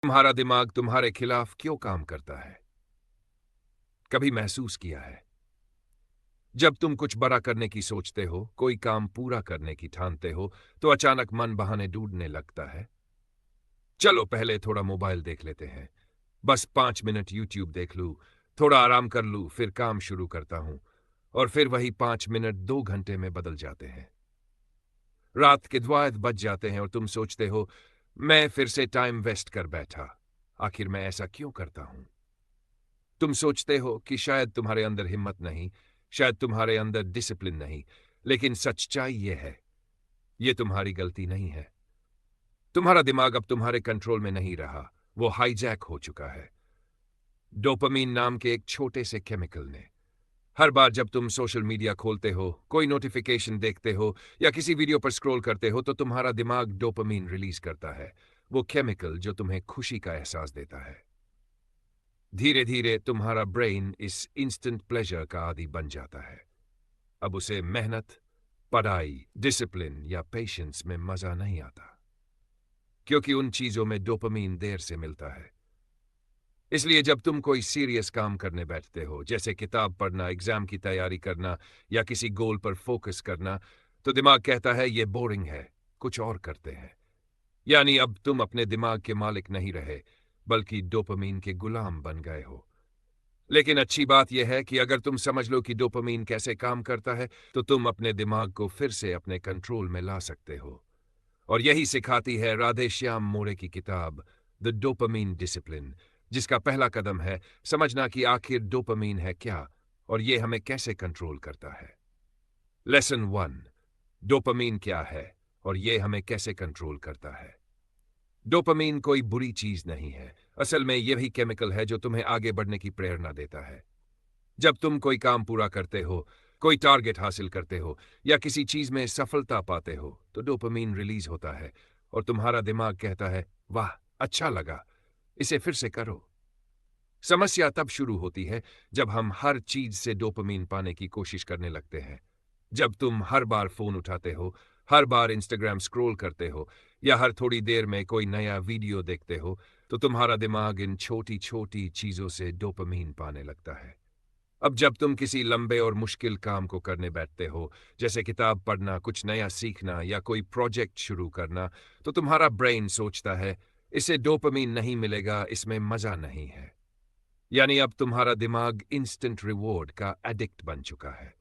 तुम्हारा दिमाग तुम्हारे खिलाफ क्यों काम करता है? कभी महसूस किया है? जब तुम कुछ बड़ा करने की सोचते हो, कोई काम पूरा करने की ठानते हो, तो अचानक मन बहाने ढूंढने लगता है। चलो पहले थोड़ा मोबाइल देख लेते हैं। बस 5 मिनट यूट्यूब देख लूं, थोड़ा आराम कर लूं, फिर काम शुरू करता हूं। और फिर वही 5 मिनट 2 घंटे में बदल जाते हैं। रात के 2 बज जाते हैं और तुम सोचते हो, मैं फिर से टाइम वेस्ट कर बैठा। आखिर मैं ऐसा क्यों करता हूं? तुम सोचते हो कि शायद तुम्हारे अंदर हिम्मत नहीं, शायद तुम्हारे अंदर डिसिप्लिन नहीं, लेकिन सच्चाई यह है, यह तुम्हारी गलती नहीं है। तुम्हारा दिमाग अब तुम्हारे कंट्रोल में नहीं रहा, वो हाईजैक हो चुका है। डोपामीन नाम के एक छोटे से केमिकल ने। हर बार जब तुम सोशल मीडिया खोलते हो, कोई नोटिफिकेशन देखते हो या किसी वीडियो पर स्क्रॉल करते हो, तो तुम्हारा दिमाग डोपामीन रिलीज करता है, वो केमिकल जो तुम्हें खुशी का एहसास देता है। धीरे धीरे तुम्हारा ब्रेन इस इंस्टेंट प्लेजर का आदी बन जाता है। अब उसे मेहनत, पढ़ाई, डिसिप्लिन या पेशेंस में मजा नहीं आता, क्योंकि उन चीजों में डोपामीन देर से मिलता है। इसलिए जब तुम कोई सीरियस काम करने बैठते हो, जैसे किताब पढ़ना, एग्जाम की तैयारी करना या किसी गोल पर फोकस करना, तो दिमाग कहता है ये बोरिंग है, कुछ और करते हैं। यानी अब तुम अपने दिमाग के मालिक नहीं रहे, बल्कि डोपामीन के गुलाम बन गए हो। लेकिन अच्छी बात यह है कि अगर तुम समझ लो कि डोपामीन कैसे काम करता है, तो तुम अपने दिमाग को फिर से अपने कंट्रोल में ला सकते हो। और यही सिखाती है राधे श्याम मोरे की किताब द डोपामीन डिसिप्लिन, जिसका पहला कदम है समझना कि आखिर डोपामीन है क्या और ये हमें कैसे कंट्रोल करता है। लेसन 1, डोपामीन क्या है और ये हमें कैसे कंट्रोल करता है। डोपामीन कोई बुरी चीज नहीं है। असल में यही केमिकल है जो तुम्हें आगे बढ़ने की प्रेरणा देता है। जब तुम कोई काम पूरा करते हो, कोई टारगेट हासिल करते हो या किसी चीज में सफलता पाते हो, तो डोपामीन रिलीज होता है और तुम्हारा दिमाग कहता है, वाह, अच्छा लगा, इसे फिर से करो। समस्या तब शुरू होती है जब हम हर चीज से डोपामीन पाने की कोशिश करने लगते हैं। जब तुम हर बार फोन उठाते हो, हर बार इंस्टाग्राम स्क्रॉल करते हो या हर थोड़ी देर में कोई नया वीडियो देखते हो, तो तुम्हारा दिमाग इन छोटी छोटी चीजों से डोपामीन पाने लगता है। अब जब तुम किसी लंबे और मुश्किल काम को करने बैठते हो, जैसे किताब पढ़ना, कुछ नया सीखना या कोई प्रोजेक्ट शुरू करना, तो तुम्हारा ब्रेन सोचता है, इसे डोपामीन नहीं मिलेगा, इसमें मजा नहीं है। यानी अब तुम्हारा दिमाग इंस्टेंट रिवॉर्ड का एडिक्ट बन चुका है।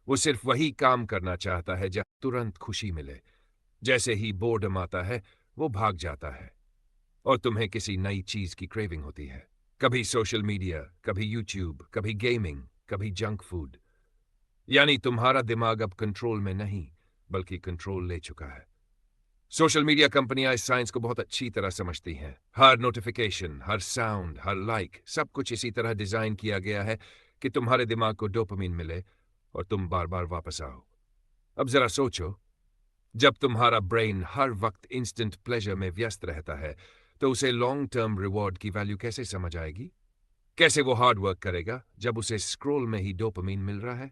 वो सिर्फ वही काम करना चाहता है जब तुरंत खुशी मिले। जैसे ही बोर्डम आता है, वो भाग जाता है और तुम्हें किसी नई चीज की क्रेविंग होती है। कभी सोशल मीडिया, कभी यूट्यूब, कभी गेमिंग, कभी जंक फूड। यानी तुम्हारा दिमाग अब कंट्रोल में नहीं, बल्कि कंट्रोल ले चुका है। सोशल मीडिया कंपनियां इस साइंस को बहुत अच्छी तरह समझती हैं। हर नोटिफिकेशन, हर साउंड, हर लाइक, सब कुछ इसी तरह डिजाइन किया गया है कि तुम्हारे दिमाग को डोपामिन मिले और तुम बार बार वापस आओ। अब जरा सोचो, जब तुम्हारा ब्रेन हर वक्त इंस्टेंट प्लेजर में व्यस्त रहता है, तो उसे लॉन्ग टर्म रिवॉर्ड की वैल्यू कैसे समझ आएगी? कैसे वो हार्ड वर्क करेगा जब उसे स्क्रोल में ही डोपामिन मिल रहा है?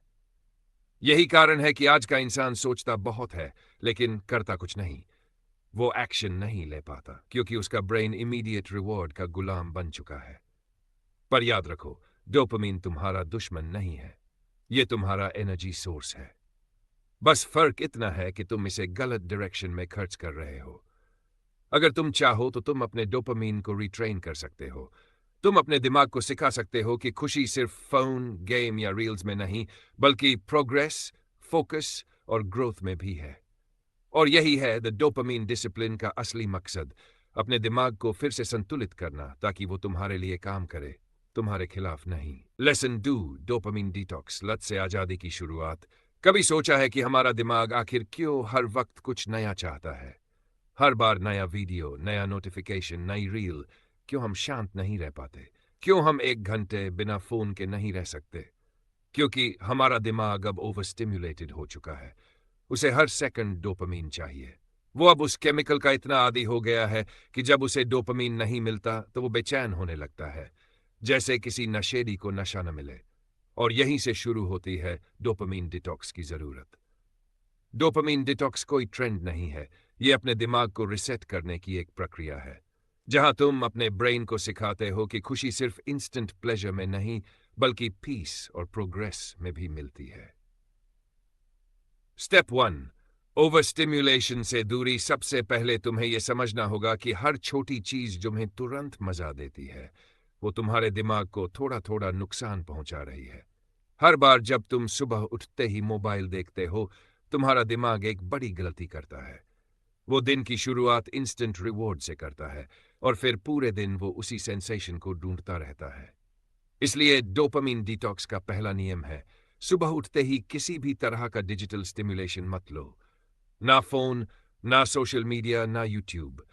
यही कारण है कि आज का इंसान सोचता बहुत है, लेकिन करता कुछ नहीं। वो एक्शन नहीं ले पाता क्योंकि उसका ब्रेन इमीडिएट रिवॉर्ड का गुलाम बन चुका है। पर याद रखो, डोपामिन तुम्हारा दुश्मन नहीं है, ये तुम्हारा एनर्जी सोर्स है। बस फर्क इतना है कि तुम इसे गलत डायरेक्शन में खर्च कर रहे हो। अगर तुम चाहो तो तुम अपने डोपामिन को रिट्रेन कर सकते हो। तुम अपने दिमाग को सिखा सकते हो कि खुशी सिर्फ फोन, गेम या रील्स में नहीं, बल्कि प्रोग्रेस, फोकस और ग्रोथ में भी है। और यही है द डोपामीन डिसिप्लिन का असली मकसद, अपने दिमाग को फिर से संतुलित करना ताकि वो तुम्हारे लिए काम करे, तुम्हारे खिलाफ नहीं। लेसन 2, डोपामीन डिटॉक्स, लत से आजादी की शुरुआत। कभी सोचा है कि हमारा दिमाग आखिर क्यों हर वक्त कुछ नया चाहता है? हर बार नया वीडियो, नया नोटिफिकेशन, नई रील। क्यों हम शांत नहीं रह पाते? क्यों हम 1 घंटे बिना फोन के नहीं रह सकते? क्योंकि हमारा दिमाग अब ओवर स्टिम्युलेटेड हो चुका है। उसे हर सेकंड डोपामीन चाहिए। वो अब उस केमिकल का इतना आदी हो गया है कि जब उसे डोपामीन नहीं मिलता तो वो बेचैन होने लगता है, जैसे किसी नशेड़ी को नशा न मिले। और यहीं से शुरू होती है डोपामीन डिटॉक्स की जरूरत। डोपामीन डिटॉक्स कोई ट्रेंड नहीं है, ये अपने दिमाग को रिसेट करने की एक प्रक्रिया है। जहां तुम अपने ब्रेन को सिखाते हो कि खुशी सिर्फ इंस्टेंट प्लेजर में नहीं बल्कि पीस और प्रोग्रेस में भी मिलती है। स्टेप 1, ओवर स्टिम्युलेशन से दूरी। सबसे पहले तुम्हें यह समझना होगा कि हर छोटी चीज जो तुम्हें तुरंत मजा देती है वो तुम्हारे दिमाग को थोड़ा थोड़ा नुकसान पहुंचा रही है। हर बार जब तुम सुबह उठते ही मोबाइल देखते हो, तुम्हारा दिमाग एक बड़ी गलती करता है। वो दिन की शुरुआत इंस्टेंट रिवॉर्ड से करता है और फिर पूरे दिन वो उसी सेंसेशन को ढूंढता रहता है। इसलिए डोपामिन डिटॉक्स का पहला नियम है, सुबह उठते ही किसी भी तरह का डिजिटल स्टिमुलेशन मत लो। ना फोन, ना सोशल मीडिया, ना यूट्यूब।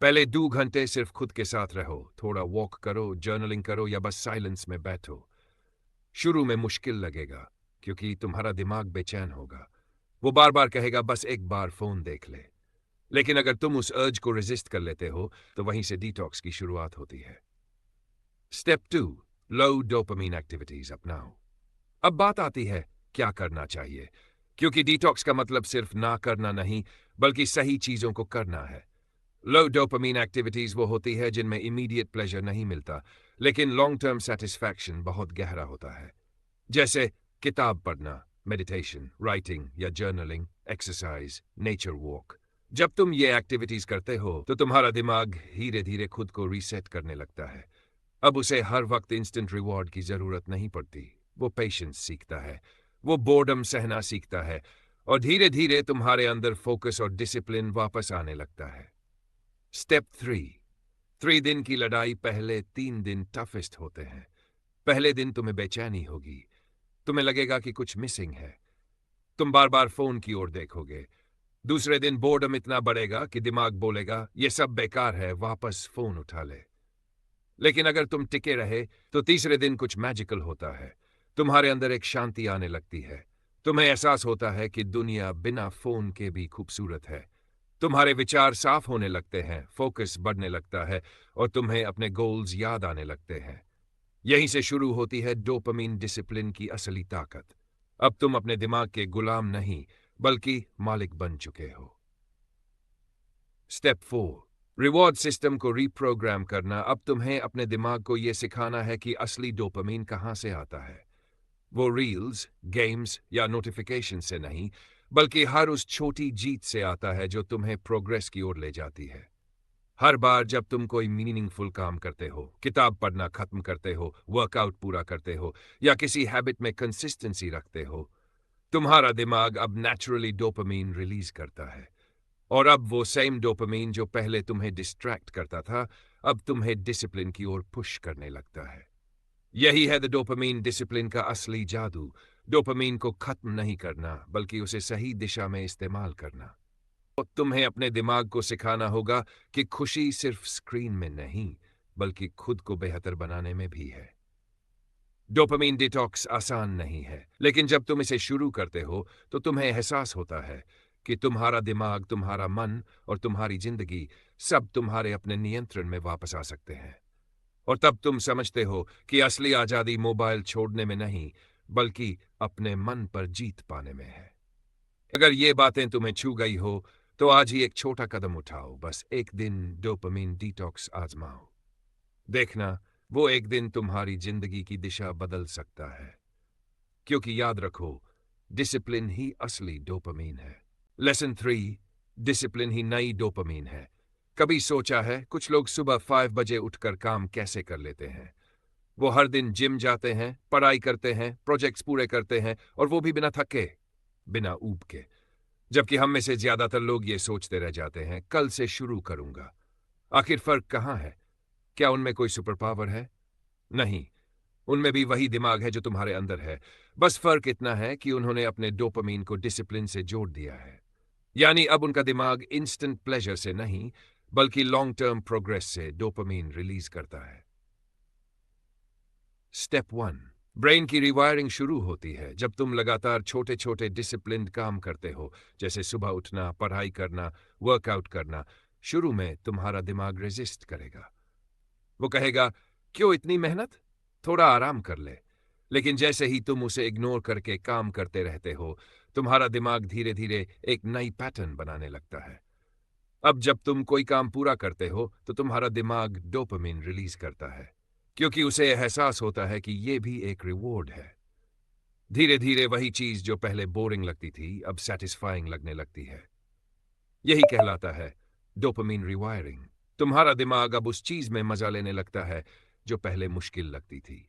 पहले 2 घंटे सिर्फ खुद के साथ रहो, थोड़ा वॉक करो, जर्नलिंग करो या बस साइलेंस में बैठो। शुरू में मुश्किल लगेगा क्योंकि तुम्हारा दिमाग बेचैन होगा। वो बार बार कहेगा बस एक बार फोन देख ले। लेकिन अगर तुम उस अर्ज को रेजिस्ट कर लेते हो तो वहीं से डिटॉक्स की शुरुआत होती है। स्टेप 2, लो डोपामीन एक्टिविटीज अपनाओ। अब बात आती है क्या करना चाहिए, क्योंकि डिटॉक्स का मतलब सिर्फ ना करना नहीं बल्कि सही चीजों को करना है। लो डोपामीन एक्टिविटीज वो होती है जिनमें इमीडिएट प्लेजर नहीं मिलता लेकिन लॉन्ग टर्म सेटिस्फैक्शन बहुत गहरा होता है। जैसे किताब पढ़ना, मेडिटेशन, राइटिंग या जर्नलिंग, एक्सरसाइज, नेचर वॉक। जब तुम ये एक्टिविटीज करते हो तो तुम्हारा दिमाग धीरे धीरे खुद को रीसेट करने लगता है। अब उसे हर वक्त इंस्टेंट रिवॉर्ड की जरूरत नहीं पड़ती। वो पेशेंस सीखता है, वो बोर्डम सहना सीखता है और धीरे धीरे तुम्हारे अंदर फोकस और डिसिप्लिन वापस आने लगता है। स्टेप 3 दिन की लड़ाई। पहले 3 दिन टफेस्ट होते हैं। पहले दिन तुम्हें बेचैनी होगी, तुम्हें लगेगा कि कुछ मिसिंग है, तुम बार बार फोन की ओर देखोगे। दूसरे दिन बोर्डम इतना बढ़ेगा कि दिमाग बोलेगा ये सब बेकार है, वापस फोन उठा ले। लेकिन अगर तुम टिके रहे तो तीसरे दिन कुछ मैजिकल होता है। तुम्हारे अंदर एक शांति आने लगती है। तुम्हें एहसास होता है कि दुनिया बिना फोन के भी खूबसूरत है। तुम्हारे विचार साफ होने लगते हैं, फोकस बढ़ने लगता है और तुम्हें अपने गोल्स याद आने लगते हैं। यहीं से शुरू होती है डोपामीन डिसिप्लिन की असली ताकत। अब तुम अपने दिमाग के गुलाम नहीं बल्कि मालिक बन चुके हो। स्टेप 4, रिवॉर्ड सिस्टम को रीप्रोग्राम करना। अब तुम्हें अपने दिमाग को यह सिखाना है कि असली डोपामीन कहां से आता है। वो रील्स, गेम्स या नोटिफिकेशन से नहीं बल्कि हर उस छोटी जीत से आता है जो तुम्हें प्रोग्रेस की ओर ले जाती है। हर बार जब तुम कोई मीनिंगफुल काम करते हो, किताब पढ़ना खत्म करते हो, वर्कआउट पूरा करते हो या किसी हैबिट में कंसिस्टेंसी रखते हो, तुम्हारा दिमाग अब नेचुरली डोपामीन रिलीज करता है। और अब वो सेम डोपामीन जो पहले तुम्हें डिस्ट्रैक्ट करता था, अब तुम्हें डिसिप्लिन की ओर पुश करने लगता है। यही है द डोपामीन डिसिप्लिन का असली जादू। डोपामीन को खत्म नहीं करना बल्कि उसे सही दिशा में इस्तेमाल करना। तो तुम्हें अपने दिमाग को सिखाना होगा कि खुशी सिर्फ स्क्रीन में नहीं बल्कि खुद को बेहतर बनाने में भी है। डोपामीन डिटॉक्स आसान नहीं है, लेकिन जब तुम इसे शुरू करते हो तो तुम्हें एहसास होता है कि तुम्हारा दिमाग, तुम्हारा मन और तुम्हारी जिंदगी सब तुम्हारे अपने नियंत्रण में वापस आ सकते हैं। और तब तुम समझते हो कि असली आजादी मोबाइल छोड़ने में नहीं बल्कि अपने मन पर जीत पाने में है। अगर ये बातें तुम्हें छू गई हो तो आज ही एक छोटा कदम उठाओ, बस एक दिन डोपामीन डिटॉक्स आजमाओ। देखना, वो एक दिन तुम्हारी जिंदगी की दिशा बदल सकता है। क्योंकि याद रखो, डिसिप्लिन ही असली डोपामीन है। लेसन 3, डिसिप्लिन ही नई डोपामीन है। कभी सोचा है कुछ लोग सुबह 5 बजे उठकर काम कैसे कर लेते हैं? वो हर दिन जिम जाते हैं, पढ़ाई करते हैं, प्रोजेक्ट्स पूरे करते हैं और वो भी बिना थके, बिना ऊब के। जबकि हम में से ज्यादातर लोग ये सोचते रह जाते हैं कल से शुरू करूंगा। आखिर फर्क कहां है? क्या उनमें कोई सुपर पावर है? नहीं, उनमें भी वही दिमाग है जो तुम्हारे अंदर है। बस फर्क इतना है कि उन्होंने अपने डोपामीन को डिसिप्लिन से जोड़ दिया है। यानी अब उनका दिमाग इंस्टेंट प्लेजर से नहीं बल्कि लॉन्ग टर्म प्रोग्रेस से डोपामीन रिलीज करता है। स्टेप 1, ब्रेन की रिवायरिंग शुरू होती है जब तुम लगातार छोटे छोटे डिसिप्लिन्ड काम करते हो, जैसे सुबह उठना, पढ़ाई करना, वर्कआउट करना। शुरू में तुम्हारा दिमाग रेजिस्ट करेगा। वो कहेगा क्यों इतनी मेहनत, थोड़ा आराम कर ले। लेकिन जैसे ही तुम उसे इग्नोर करके काम करते रहते हो, तुम्हारा दिमाग धीरे धीरे एक नई पैटर्न बनाने लगता है। अब जब तुम कोई काम पूरा करते हो तो तुम्हारा दिमाग डोपामिन रिलीज करता है, क्योंकि उसे एहसास होता है कि ये भी एक रिवॉर्ड है। धीरे धीरे वही चीज जो पहले बोरिंग लगती थी अब सेटिस्फाइंग लगने लगती है। यही कहलाता है डोपामिन रिवायरिंग। तुम्हारा दिमाग अब उस चीज में मजा लेने लगता है जो पहले मुश्किल लगती थी।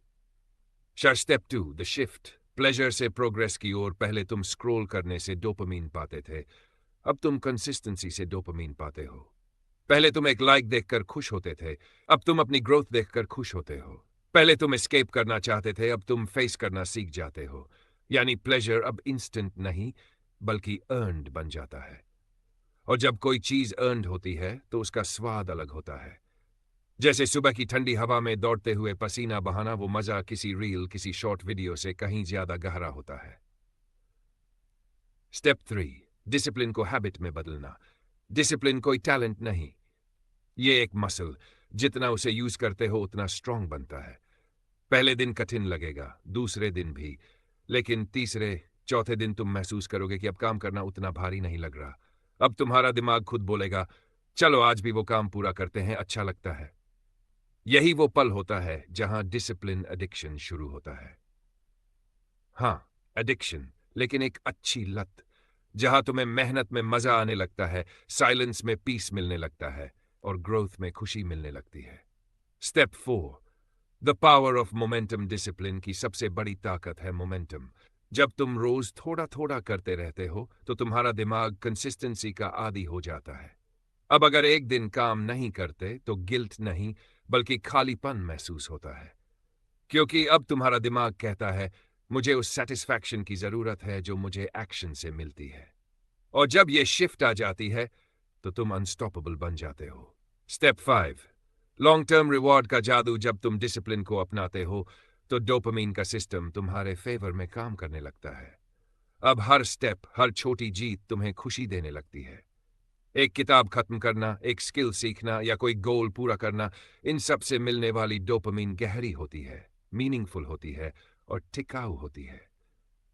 Step 2, the shift. प्लेजर से प्रोग्रेस की ओर। पहले तुम स्क्रॉल करने से डोपामिन पाते थे, अब तुम कंसिस्टेंसी से डोपामिन पाते हो। पहले तुम एक लाइक देखकर खुश होते थे, अब तुम अपनी ग्रोथ देखकर खुश होते हो। पहले तुम एस्केप करना चाहते थे, अब तुम फेस करना सीख जाते हो। यानी प्लेजर अब इंस्टेंट नहीं बल्कि अर्न्ड बन जाता है। और जब कोई चीज अर्न्ड होती है तो उसका स्वाद अलग होता है। जैसे सुबह की ठंडी हवा में दौड़ते हुए पसीना बहाना, वो मजा किसी रील, किसी शॉर्ट वीडियो से कहीं ज्यादा गहरा होता है। स्टेप 3, डिसिप्लिन को हैबिट में बदलना। डिसिप्लिन कोई टैलेंट नहीं, ये एक मसल। जितना उसे यूज करते हो उतना स्ट्रांग बनता है। पहले दिन कठिन लगेगा, दूसरे दिन भी, लेकिन तीसरे चौथे दिन तुम महसूस करोगे कि अब काम करना उतना भारी नहीं लग रहा। अब तुम्हारा दिमाग खुद बोलेगा, चलो आज भी वो काम पूरा करते हैं, अच्छा लगता है। यही वो पल होता है जहां डिसिप्लिन एडिक्शन शुरू होता है। हाँ, एडिक्शन, लेकिन एक अच्छी लत, जहां तुम्हें मेहनत में मजा आने लगता है, साइलेंस में पीस मिलने लगता है और ग्रोथ में खुशी मिलने लगती है। Step 4, the power of momentum. Discipline की सबसे बड़ी ताकत है मोमेंटम। जब तुम रोज थोड़ा थोड़ा करते रहते हो तो तुम्हारा दिमाग कंसिस्टेंसी का आदी हो जाता है। अब अगर एक दिन काम नहीं करते तो गिल्ट नहीं बल्कि खालीपन महसूस होता है, क्योंकि अब तुम्हारा दिमाग कहता है मुझे उस सेटिस्फैक्शन की जरूरत है जो मुझे एक्शन से मिलती है। और जब ये शिफ्ट आ जाती है तो तुम अनस्टॉपेबल बन जाते हो। स्टेप 5, लॉन्ग टर्म रिवॉर्ड का जादू। जब तुम डिसिप्लिन को अपनाते हो तो डोपामिन का सिस्टम तुम्हारे फेवर में काम करने लगता है। अब हर स्टेप, हर छोटी जीत तुम्हें खुशी देने लगती है। एक किताब खत्म करना, एक स्किल सीखना या कोई गोल पूरा करना, इन सब से मिलने वाली डोपामिन गहरी होती है, मीनिंगफुल होती है और टिकाऊ होती है।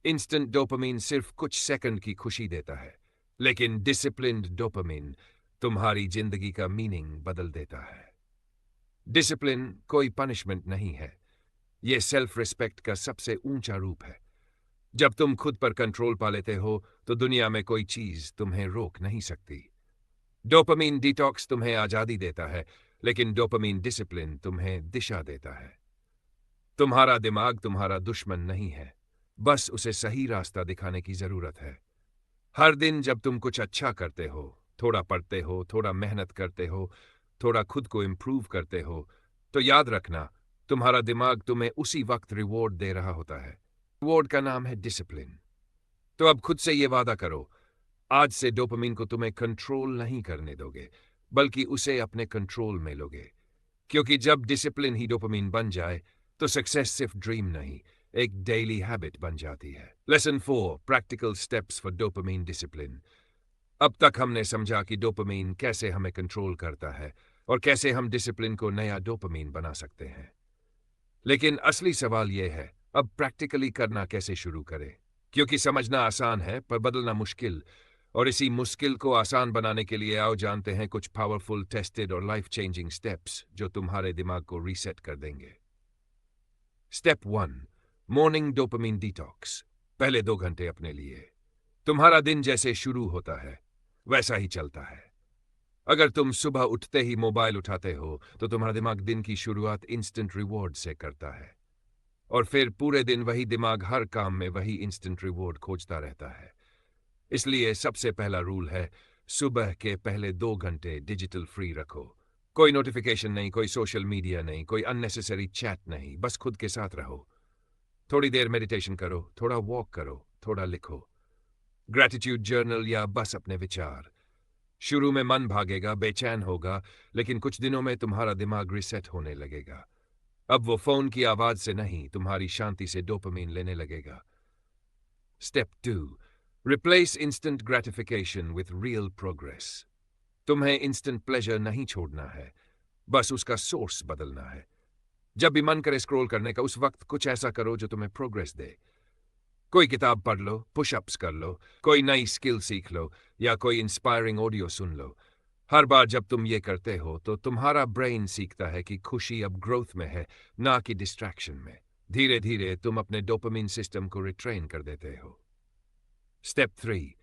इंस्टेंट डोपामिन सिर्फ कुछ सेकंड की खुशी देता है, लेकिन डिसिप्लिन्ड डोपामिन तुम्हारी जिंदगी का मीनिंग बदल देता है। डिसिप्लिन कोई पनिशमेंट नहीं है, यह सेल्फ रिस्पेक्ट का सबसे ऊंचा रूप है। जब तुम खुद पर कंट्रोल पा लेते हो तो दुनिया में कोई चीज तुम्हें रोक नहीं सकती। डोपामिन डिटॉक्स तुम्हें आजादी देता है, लेकिन डोपामिन डिसिप्लिन तुम्हें दिशा देता है। तुम्हारा दिमाग तुम्हारा दुश्मन नहीं है, बस उसे सही रास्ता दिखाने की जरूरत है। हर दिन जब तुम कुछ अच्छा करते हो, थोड़ा पढ़ते हो, थोड़ा मेहनत करते हो, थोड़ा खुद को इम्प्रूव करते हो, तो याद रखना तुम्हारा दिमाग तुम्हें उसी वक्त रिवॉर्ड दे रहा होता है। रिवॉर्ड का नाम है डिसिप्लिन। तो अब खुद से ये वादा करो, आज से डोपामिन को तुम्हें कंट्रोल नहीं करने दोगे, बल्कि उसे अपने कंट्रोल में लोगे। क्योंकि जब डिसिप्लिन ही डोपामिन बन जाए तो सक्सेस सिर्फ ड्रीम नहीं, एक डेली हैबिट बन जाती है। Lesson 4, practical steps for dopamine discipline. अब तक हमने समझा कि डोपामिन कैसे हमें कंट्रोल करता है और कैसे हम डिसिप्लिन को नया डोपामिन बना सकते हैं। लेकिन असली सवाल यह है, अब प्रैक्टिकली करना कैसे शुरू करें? क्योंकि समझना आसान है पर बदलना मुश्किल, और इसी मुश्किल को आसान बनाने के लिए आओ जानते हैं कुछ पावरफुल, टेस्टेड और लाइफ चेंजिंग स्टेप्स जो तुम्हारे दिमाग को रीसेट कर देंगे। Step 1, morning dopamine detox. पहले 2 घंटे अपने लिए। तुम्हारा दिन जैसे शुरू होता है वैसा ही चलता है। अगर तुम सुबह उठते ही मोबाइल उठाते हो तो तुम्हारा दिमाग दिन की शुरुआत इंस्टेंट रिवॉर्ड से करता है, और फिर पूरे दिन वही दिमाग हर काम में वही इंस्टेंट रिवॉर्ड खोजता रहता है। इसलिए सबसे पहला रूल है, सुबह के पहले 2 घंटे डिजिटल फ्री रखो। कोई नोटिफिकेशन नहीं, कोई सोशल मीडिया नहीं, कोई अननेसेसरी चैट नहीं, बस खुद के साथ रहो। थोड़ी देर मेडिटेशन करो, थोड़ा वॉक करो, थोड़ा लिखो, ग्रैटिट्यूड जर्नल या बस अपने विचार। शुरू में मन भागेगा, बेचैन होगा, लेकिन कुछ दिनों में तुम्हारा दिमाग रिसेट होने लगेगा। अब वो फोन की आवाज से नहीं, तुम्हारी शांति से डोपामिन लेने लगेगा। Step 2, replace instant gratification with real progress. तुम्हें इंस्टेंट प्लेजर नहीं छोड़ना है, बस उसका सोर्स बदलना है। जब भी मन करे स्क्रॉल करने का, उस वक्त कुछ ऐसा करो जो तुम्हें प्रोग्रेस दे। कोई किताब पढ़ लो, पुशअप्स कर लो, कोई नई स्किल सीख लो या कोई इंस्पायरिंग ऑडियो सुन लो। हर बार जब तुम ये करते हो तो तुम्हारा ब्रेन सीखता है कि खुशी अब ग्रोथ में है, ना कि डिस्ट्रैक्शन में। धीरे धीरे तुम अपने डोपामिन सिस्टम को रिट्रेन कर देते हो। Step 3,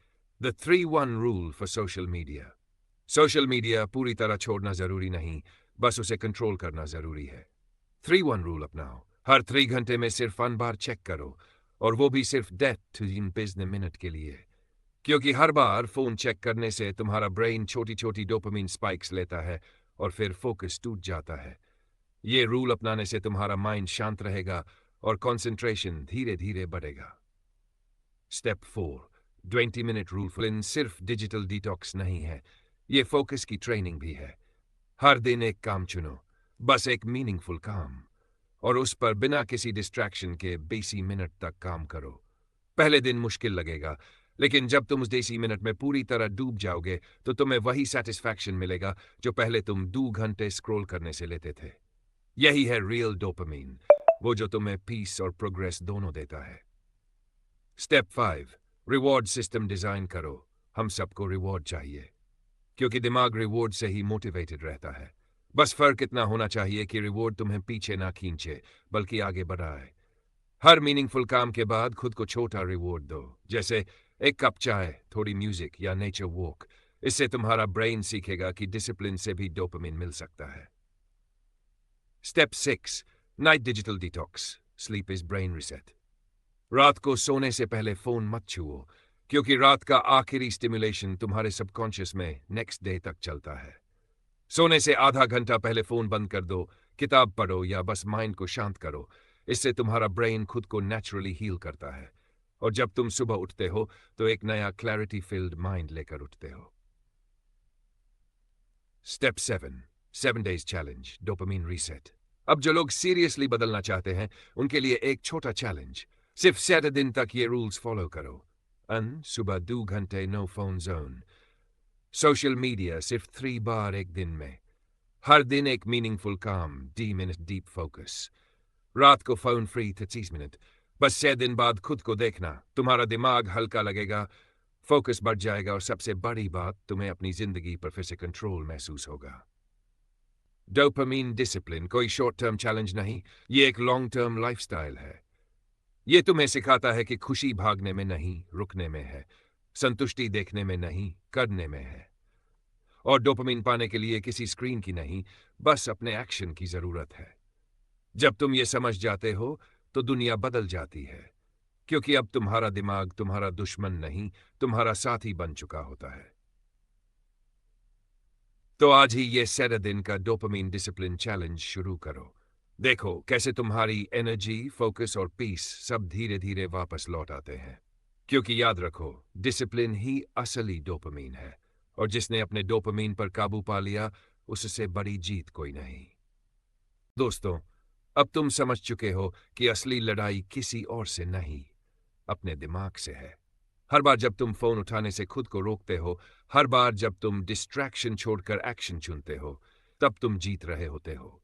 the 3-1 rule for social media. Social media पूरी तरह छोड़ना जरूरी नहीं, बस उसे कंट्रोल करना जरूरी है। 3-1 रूल अपनाओ। हर 3 घंटे में सिर्फ 1 बार चेक करो, और वो भी सिर्फ 10 to 15 मिनट के लिए। क्योंकि हर बार फोन चेक करने से तुम्हारा ब्रेन छोटी छोटी डोपामिन स्पाइक्स लेता है और फिर फोकस टूट जाता है। ये रूल अपनाने से तुम्हारा माइंड शांत रहेगा और कंसंट्रेशन धीरे धीरे बढ़ेगा। स्टेप 4, 20 मिनट रूल सिर्फ डिजिटल डिटॉक्स नहीं है, ये फोकस की ट्रेनिंग भी है। हर दिन एक काम चुनो, बस एक मीनिंगफुल काम, और उस पर बिना किसी डिस्ट्रैक्शन के 20 मिनट तक काम करो। पहले दिन मुश्किल लगेगा, लेकिन जब तुम उस 20 मिनट में पूरी तरह डूब जाओगे तो तुम्हें वही सेटिस्फैक्शन मिलेगा जो पहले तुम 2 घंटे स्क्रॉल करने से लेते थे। यही है रियल डोपामिन, वो जो तुम्हें पीस और प्रोग्रेस दोनों देता है। स्टेप 5, रिवॉर्ड सिस्टम डिजाइन करो। हम सबको रिवॉर्ड चाहिए, क्योंकि दिमाग रिवॉर्ड से ही मोटिवेटेड रहता है। बस फर्क इतना होना चाहिए कि रिवॉर्ड तुम्हें पीछे ना खींचे, बल्कि आगे बढ़ाए। हर मीनिंगफुल काम के बाद खुद को छोटा रिवॉर्ड दो, जैसे एक कप चाय, थोड़ी म्यूजिक या नेचर वॉक। इससे तुम्हारा ब्रेन सीखेगा कि डिसिप्लिन से भी डोपामिन मिल सकता है। Step 6, night digital detox. Sleep is brain reset. रात को सोने से पहले फोन मत छुओ, क्योंकि रात का आखिरी स्टिमुलेशन तुम्हारे सबकॉन्शियस में नेक्स्ट डे तक चलता है। सोने से आधा घंटा पहले फोन बंद कर दो, किताब पढ़ो या बस माइंड को शांत करो। इससे तुम्हारा ब्रेन खुद को नेचुरली हील करता है, और जब तुम सुबह उठते हो तो एक नया क्लैरिटी फिल्ड माइंड लेकर उठते हो। Step 7, 7 days challenge, dopamine reset. अब जो लोग सीरियसली बदलना चाहते हैं उनके लिए एक छोटा चैलेंज। सिर्फ 7 दिन तक ये रूल्स फॉलो करो। सुबह 2 घंटे no phone zone. Social media सिर्फ 3 बार एक दिन में। हर दिन एक मीनिंगफुल काम, D-मिनट डीप फोकस। रात को फोन फ्री 30 मिनट। बस 6 दिन बाद खुद को देखना, तुम्हारा दिमाग हल्का लगेगा, फोकस बढ़ जाएगा, और सबसे बड़ी बात, तुम्हें अपनी जिंदगी पर फिर से कंट्रोल महसूस होगा। डोपामिन डिसिप्लिन कोई शॉर्ट टर्म चैलेंज नहीं, ये एक लॉन्ग टर्म लाइफस्टाइल है। ये तुम्हें सिखाता है कि खुशी भागने में नहीं, रुकने में है। संतुष्टि देखने में नहीं, करने में है। और डोपामिन पाने के लिए किसी स्क्रीन की नहीं, बस अपने एक्शन की जरूरत है। जब तुम ये समझ जाते हो तो दुनिया बदल जाती है, क्योंकि अब तुम्हारा दिमाग तुम्हारा दुश्मन नहीं, तुम्हारा साथी बन चुका होता है। तो आज ही ये 7 दिन का डोपामिन डिसिप्लिन चैलेंज शुरू करो। देखो कैसे तुम्हारी एनर्जी, फोकस और पीस सब धीरे धीरे वापस लौट आते हैं। क्योंकि याद रखो, डिसिप्लिन ही असली डोपामिन है, और जिसने अपने डोपामिन पर काबू पा लिया, उससे बड़ी जीत कोई नहीं। दोस्तों, अब तुम समझ चुके हो कि असली लड़ाई किसी और से नहीं, अपने दिमाग से है। हर बार जब तुम फोन उठाने से खुद को रोकते हो, हर बार जब तुम डिस्ट्रैक्शन छोड़कर एक्शन चुनते हो, तब तुम जीत रहे होते हो।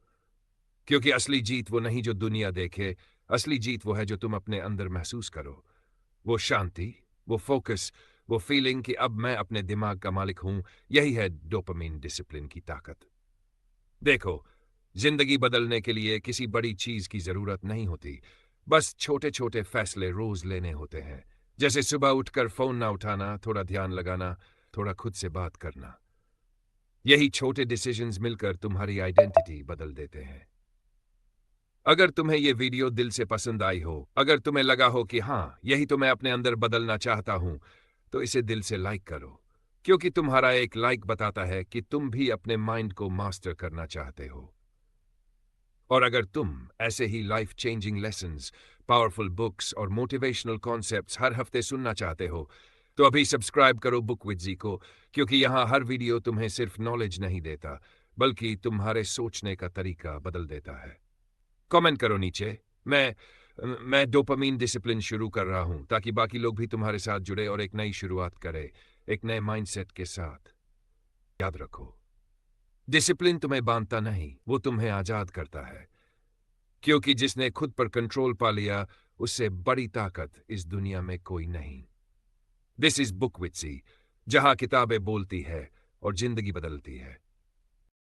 क्योंकि असली जीत वो नहीं जो दुनिया देखे, असली जीत वो है जो तुम अपने अंदर महसूस करो। वो शांति, वो फोकस, वो फीलिंग कि अब मैं अपने दिमाग का मालिक हूं। यही है डोपामिन डिसिप्लिन की ताकत। देखो, जिंदगी बदलने के लिए किसी बड़ी चीज की जरूरत नहीं होती, बस छोटे छोटे फैसले रोज लेने होते हैं। जैसे सुबह उठकर फोन ना उठाना, थोड़ा ध्यान लगाना, थोड़ा खुद से बात करना। यही छोटे डिसीजंस मिलकर तुम्हारी आइडेंटिटी बदल देते हैं। अगर तुम्हें यह वीडियो दिल से पसंद आई हो, अगर तुम्हें लगा हो कि हाँ, यही तो मैं अपने अंदर बदलना चाहता हूं, तो इसे दिल से लाइक करो। क्योंकि तुम्हारा एक लाइक बताता है कि तुम भी अपने माइंड को मास्टर करना चाहते हो। और अगर तुम ऐसे ही life changing lessons, powerful books और मोटिवेशनल कॉन्सेप्ट्स हर हफ्ते सुनना चाहते हो, तो अभी सब्सक्राइब करो बुक विद जी को। क्योंकि यहाँ हर वीडियो तुम्हें सिर्फ नॉलेज नहीं देता, बल्कि तुम्हारे सोचने का तरीका बदल देता है। कमेंट करो नीचे, मैं डोपामिन डिसिप्लिन शुरू कर रहा हूं, ताकि बाकी लोग भी तुम्हारे साथ जुड़े और एक नई शुरुआत करें, एक नए माइंडसेट के साथ। याद रखो, डिसिप्लिन तुम्हें बांधता नहीं, वो तुम्हें आजाद करता है। क्योंकि जिसने खुद पर कंट्रोल पा लिया, उससे बड़ी ताकत इस दुनिया में कोई नहीं। This is book with C, जहां किताबें बोलती है और जिंदगी बदलती है।